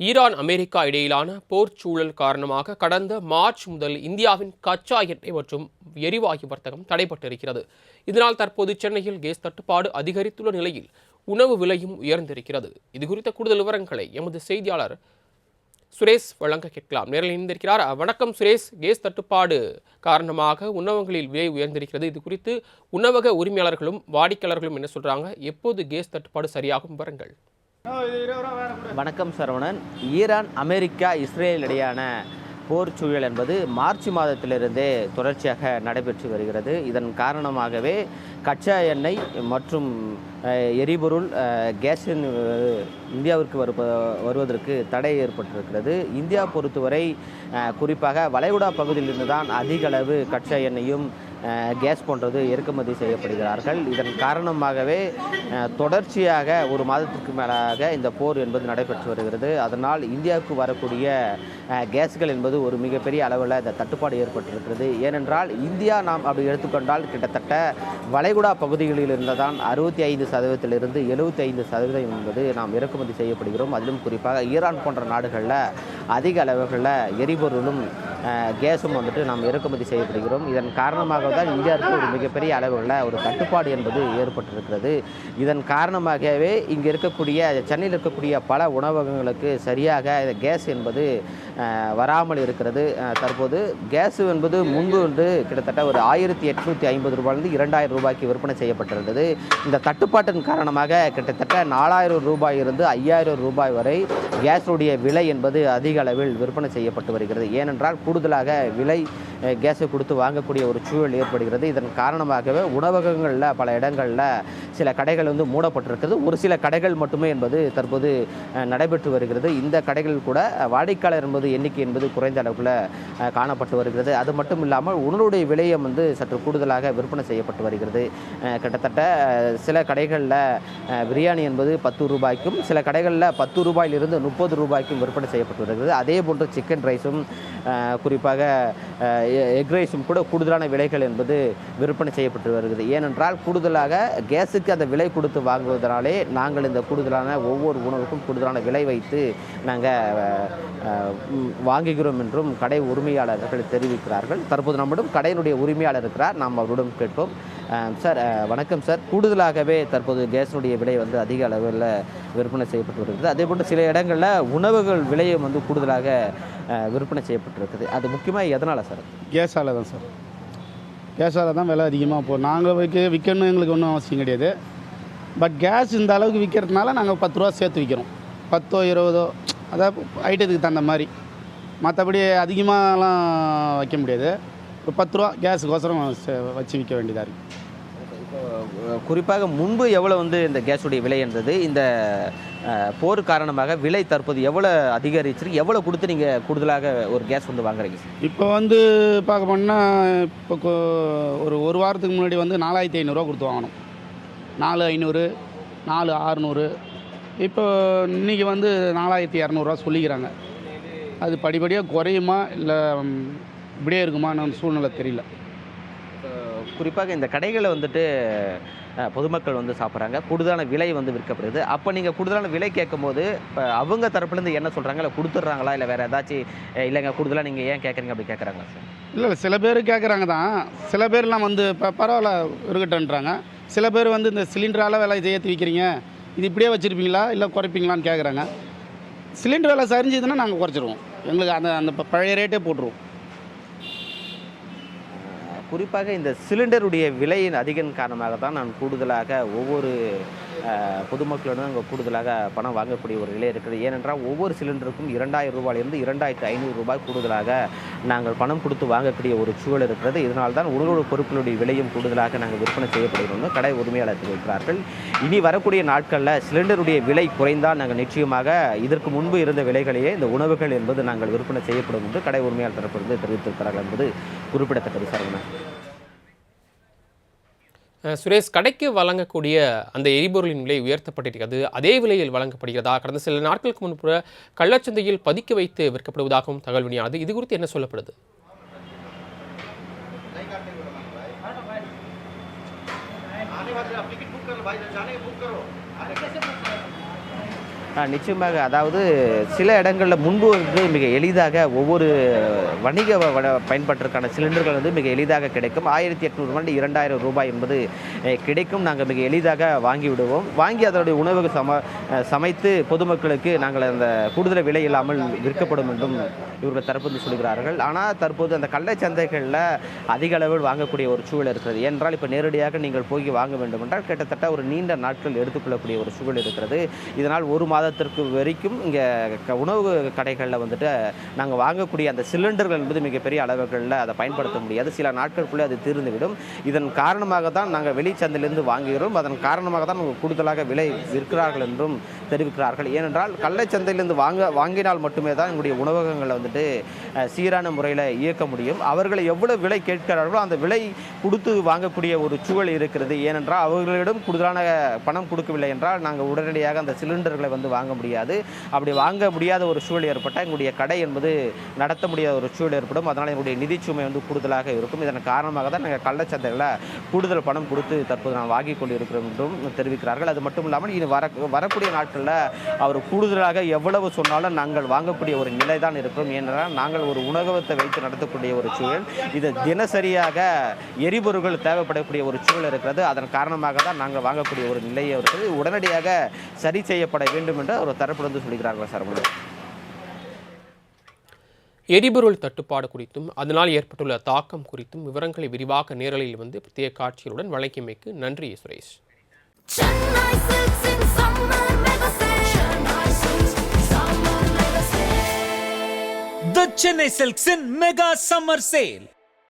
Iran America இடையிலான போர் சூழல் காரணமாக கடந்த மார்ச் முதல் இந்தியாவின் கச்சா எண்ணெய் மற்றும் எரிவாயு வர்த்தகம் தடைபட்டிருக்கிறது. இதனால் தற்போது சென்னையில் கேஸ் தட்டுப்பாடு அதிகரித்துள்ள நிலையில் உணவு விலையும் உயர்ந்திருக்கிறது. இதுகுறித்த கூடுதல் விவரங்களை எமது செய்தியாளர் சுரேஷ் வழங்க கேட்கலாம். நேரில் இணைந்திருக்கிறார். வணக்கம் சுரேஷ். கேஸ் தட்டுப்பாடு காரணமாக உணவகங்களில் விலை உயர்ந்திருக்கிறது. இது குறித்து உணவக உரிமையாளர்களும் வாடிக்கையாளர்களும் என்ன சொல்றாங்க? எப்போது கேஸ் தட்டுப்பாடு சரியாகும்? விவரங்கள். வணக்கம் சரவணன். ஈரான், அமெரிக்கா, இஸ்ரேல் இடையான போர் சூழல் என்பது மார்ச் மாதத்திலிருந்தே தொடர்ச்சியாக நடைபெற்று வருகிறது. இதன் காரணமாகவே கச்சா எண்ணெய் மற்றும் எரிபொருள் கேஸின் இந்தியாவிற்கு வருவதற்கு தடை ஏற்பட்டிருக்கிறது. இந்தியா பொறுத்தவரை குறிப்பாக வளைகுடா பகுதியிலிருந்து தான் அதிக அளவு கச்சா எண்ணெயும் கேஸ் போன்றது இறக்குமதி செய்யப்படுகிறார்கள். இதன் காரணமாகவே தொடர்ச்சியாக ஒரு மாதத்திற்கு மேலாக இந்த போர் என்பது நடைபெற்று வருகிறது. அதனால் இந்தியாவுக்கு வரக்கூடிய கேஸ்கள் என்பது ஒரு மிகப்பெரிய அளவில் இந்த தட்டுப்பாடு ஏற்பட்டிருக்கிறது. ஏனென்றால் இந்தியா நாம் அப்படி எடுத்துக்கொண்டால் கிட்டத்தட்ட வளைகுடா பகுதிகளில் இருந்துதான் 65% 75% என்பது நாம் இறக்குமதி செய்யப்படுகிறோம். அதிலும் குறிப்பாக ஈரான் போன்ற நாடுகளில் அதிக அளவுகளில் எரிபொருளும் கேஸும் நாம் இறக்குமதி செய்யப்படுகிறோம். இதன் காரணமாக தான் இந்தியாவுக்கு ஒரு மிகப்பெரிய அளவில் ஒரு தட்டுப்பாடு என்பது ஏற்பட்டிருக்கிறது. இதன் காரணமாகவே இங்கே இருக்கக்கூடிய சென்னையில் இருக்கக்கூடிய பல உணவகங்களுக்கு சரியாக கேஸ் என்பது வராமல் இருக்கிறது. தற்போது கேஸ் என்பது முன்பு கிட்டத்தட்ட ஒரு 1850 ரூபாயிலிருந்து 2000 ரூபாய்க்கு விற்பனை செய்யப்பட்டிருந்தது. இந்த தட்டுப்பாட்டின் காரணமாக கிட்டத்தட்ட 4000 ரூபாயிலிருந்து 5000 ரூபாய் வரை கேஸுடைய விலை என்பது அதிக அளவில் விற்பனை செய்யப்பட்டு வருகிறது. ஏனென்றால் கூடுதலாக விலை கேஸை கொடுத்து வாங்கக்கூடிய ஒரு சூழல் ஏற்படுகிறது. இதன் காரணமாகவே உணவகங்களில் பல இடங்களில் சில கடைகள் மூடப்பட்டிருக்கிறது. ஒரு சில கடைகள் மட்டுமே என்பது தற்போது நடைபெற்று வருகிறது. இந்த கடைகள் கூட வாடிக்கையாளர் என்பது எண்ணிக்கை என்பது குறைந்த அளவில் காணப்பட்டு வருகிறது. அது மட்டும் இல்லாமல் உணவுடைய விலையம் சற்று கூடுதலாக விற்பனை செய்யப்பட்டு வருகிறது. கிட்டத்தட்ட சில கடைகளில் பிரியாணி என்பது 10 ரூபாய்க்கும், சில கடைகளில் 10 ரூபாயிலிருந்து 30 ரூபாய்க்கும் விற்பனை செய்யப்பட்டு வருகிறது. அதே போன்று சிக்கன் ரைஸும் குறிப்பாக எக் ரைஸும் கூட கூடுதலான விலைகள் என்பது விற்பனை செய்யப்பட்டு வருகிறது. ஏனென்றால் கூடுதலாக கேஸுக்கு அந்த விலை கொடுத்து வாங்குவதனாலே நாங்கள் இந்த கூடுதலான ஒவ்வொரு உணவுக்கும் கூடுதலான விலை வைத்து நாங்கள் வாங்குகிறோம் என்றும் கடை உரிமையாளர்கள் தெரிவிக்கிறார்கள். தற்போது நம்மிடம் கடையினுடைய உரிமையாளர் இருக்கிறார். நாம் அவரிடம் கேட்போம். சார் வணக்கம் சார். கூடுதலாகவே தற்போது கேஸினுடைய விலை அதிக அளவில் விற்பனை செய்யப்பட்டு வருகிறது. அதே போன்று சில இடங்களில் உணவுகள் விலையும் கூடுதலாக விற்பனை செய்யப்பட்டிருக்குது. அது முக்கியமாக எதனால் சார்? கேஸால் தான் சார். கேஸால் தான் விலை அதிகமாக போகும். நாங்கள் விற்கணும் எங்களுக்கு ஒன்றும் அவசியம் கிடையாது. பட் கேஸ் இந்த அளவுக்கு விற்கிறதுனால நாங்கள் 10 ரூபா சேர்த்து விற்கிறோம். 10 20 அதாவது ஐட்டத்துக்கு தகுந்த மாதிரி. மற்றபடி அதிகமாகலாம் வைக்க முடியாது. ஒரு 10 ரூபா கேஸுக்கோசரம் வச்சு விற்க வேண்டியதாக இருக்குது. குறிப்பாக முன்பு எவ்வளோ இந்த கேஸுடைய விலை இருந்தது? இந்த போர் காரணமாக விலை தற்போது எவ்வளோ அதிகரிச்சிருக்கு? எவ்வளோ கொடுத்து நீங்கள் கூடுதலாக ஒரு கேஸ் வாங்குறீங்க? இப்போ பார்க்க போனால் இப்போ ஒரு வாரத்துக்கு முன்னாடி 4500 கொடுத்து வாங்கணும். 4500, 4600. இப்போ இன்றைக்கி 4200 சொல்லிக்கிறாங்க. அது படிப்படியாக குறையுமா இல்லை இப்படியே இருக்குமான்னு சூழ்நிலை தெரியல. குறிப்பாக இந்த கடைகளை பொதுமக்கள் சாப்பிட்றாங்க. கூடுதலான விலை விற்கப்படுது. அப்போ நீங்கள் கூடுதலான விலை கேட்கும் போது இப்போ அவங்க தரப்புலேருந்து என்ன சொல்கிறாங்க? இல்லை கொடுத்துட்றாங்களா? இல்லை வேறு ஏதாச்சும் இல்லைங்க கூடுதலாக நீங்கள் ஏன் கேட்குறீங்க அப்படி கேட்குறாங்களா சார்? இல்லை சில பேர் கேட்குறாங்க தான். சில பேர்லாம் இப்போ பரவாயில்ல இருக்கட்டுன்றாங்க. சில பேர் இந்த சிலிண்டரால் விலை ஏற்றி விற்கிறீங்க, இது இப்படியே வச்சுருப்பீங்களா இல்லை குறைப்பீங்களான்னு கேட்குறாங்க. சிலிண்டர் விலை சரிஞ்சதுன்னா நாங்கள் குறைச்சிருவோம். எங்களுக்கு அந்த பழைய ரேட்டே போட்டுருவோம். குறிப்பாக இந்த சிலிண்டருடைய விலையின் அதிகம் காரணமாக தான் நான் கூடுதலாக ஒவ்வொரு பொதுமக்களிடம் அங்கே கூடுதலாக பணம் வாங்கக்கூடிய ஒரு நிலை இருக்குது. ஏனென்றால் ஒவ்வொரு சிலிண்டருக்கும் 2000 ரூபாயிலிருந்து 2500 ரூபாய் கூடுதலாக நாங்கள் பணம் கொடுத்து வாங்கக்கூடிய ஒரு சூழல் இருக்கிறது. இதனால் தான் உணவு பொருட்களுடைய விலையும் கூடுதலாக நாங்கள் விற்பனை செய்யப்படுகிறோம் கடை உரிமையாளர் தெரிவிக்கிறார்கள். இனி வரக்கூடிய நாட்களில் சிலிண்டருடைய விலை குறைந்தால் நாங்கள் நிச்சயமாக இதற்கு முன்பு இருந்த விலைகளையே இந்த உணவுகள் என்பது நாங்கள் விற்பனை செய்யப்படும் என்று கடை உரிமையாளர் தரப்பிலிருந்து தெரிவித்திருக்கிறார்கள் என்பது குறிப்பிடத்தக்கது. சரவணன். சுரேஷ், கடைக்கு வழங்கக்கூடிய அந்த எரிபொருளின் விலை உயர்த்தப்பட்டிருக்கிறது. அதே விலையில் வழங்கப்படுகிறதா? கடந்த சில நாட்களுக்கு முன்பு கள்ளச்சந்தையில் பதுக்கி வைத்து விற்கப்படுவதாகவும் தகவல் வெளியானது. இது குறித்து என்ன சொல்லப்படுது? நிச்சயமாக அதாவது சில இடங்களில் முன்பு வந்து மிக எளிதாக ஒவ்வொரு வணிக பயன்பாட்டிற்கான சிலிண்டர்கள் வந்து மிக எளிதாக கிடைக்கும். 1800 2000 ரூபாய் என்பது கிடைக்கும். நாங்கள் மிக எளிதாக வாங்கி விடுவோம். வாங்கி அதனுடைய உணவுக்கு சமைத்து பொதுமக்களுக்கு நாங்கள் அந்த கூடுதல் விலை இல்லாமல் விற்கப்படும் என்றும் இவர்கள் தரப்பு சொல்கிறார்கள். ஆனால் தற்போது அந்த கள்ளை சந்தைகளில் அதிக அளவில் வாங்கக்கூடிய ஒரு சூழல் இருக்கிறது. ஏனென்றால் இப்போ நேரடியாக நீங்கள் போய் வாங்க வேண்டும் என்றால் கிட்டத்தட்ட ஒரு நீண்ட நாட்கள் எடுத்துக்கொள்ளக்கூடிய ஒரு சூழல் இருக்கிறது. இதனால் ஒரு மாதத்திற்கு வரைக்கும் இங்கே உணவு கடைகளில் வந்துட்டு நாங்கள் வாங்கக்கூடிய அந்த சிலிண்டர்கள் என்பது மிகப்பெரிய அளவுகளில் அதை பயன்படுத்த முடியாது. சில நாட்களுக்குள்ளே அது தீர்ந்துவிடும். இதன் காரணமாக தான் நாங்கள் வெளிச்சந்தையிலிருந்து வாங்குகிறோம். அதன் காரணமாக தான் கூடுதலாக விலை விற்கிறார்கள் என்றும் தெரிவிக்கிறார்கள். ஏனென்றால் கள்ளச்சந்தையிலிருந்து வாங்கினால் மட்டுமே தான் எங்களுடைய உணவகங்களை வந்துட்டு சீரான முறையில் இயக்க முடியும். அவர்களை எவ்வளவு விலை கேட்கிறார்களோ அந்த விலை கொடுத்து வாங்கக்கூடிய ஒரு சூழல் இருக்கிறது. ஏனென்றால் அவர்களிடம் கூடுதலான பணம் கொடுக்கவில்லை என்றால் நாங்கள் உடனடியாக அந்த சிலிண்டர்களை வந்து வாங்க முடியாது. அப்படி வாங்க முடியாத ஒரு சூழல் ஏற்பட்டால் எங்களுடைய கடை என்பது நடத்த முடியாத ஒரு சூழல் ஏற்படும். அதனால் எங்களுடைய நிதிச்சுமை வந்து கூடுதலாக இருக்கும். இதன் காரணமாக தான் நாங்கள் கள்ளச்சந்தையில் கூடுதல் பணம் கொடுத்து தற்போது நான் வாங்கி கொண்டு இருக்கிறோம் என்றும் தெரிவிக்கிறார்கள். அது மட்டும் இல்லாமல் இது வரக்கூடிய நாட்களில் அவர் கூடுதலாக எவ்வளவு சொன்னாலும் நாங்கள் வாங்கக்கூடிய ஒரு நிலை தான் இருக்கிறோம். ஏனென்றால் நாங்கள் ஒரு உணவகத்தை வைத்து நடத்தக்கூடிய ஒரு சூழல். இது தினசரியாக எரிபொருள்கள் தேவைப்படக்கூடிய ஒரு சூழல் இருக்கிறது. அதன் காரணமாக தான் நாங்கள் வாங்கக்கூடிய ஒரு நிலையை இருக்கிறது. உடனடியாக சரி செய்யப்பட வேண்டும் என்று ஒரு தரப்பிலிருந்து சொல்கிறார்கள். சரவணன், எரிபொருள் தட்டுப்பாடு குறித்தும் அதனால் ஏற்பட்டுள்ள தாக்கம் குறித்தும் விவரங்களை விரிவாக நேரலையில் வந்து பிரத்யேக காட்சிகளுடன் வழங்கியமைக்கு நன்றி Suresh. The Chennai Silks in Mega Summer Sale.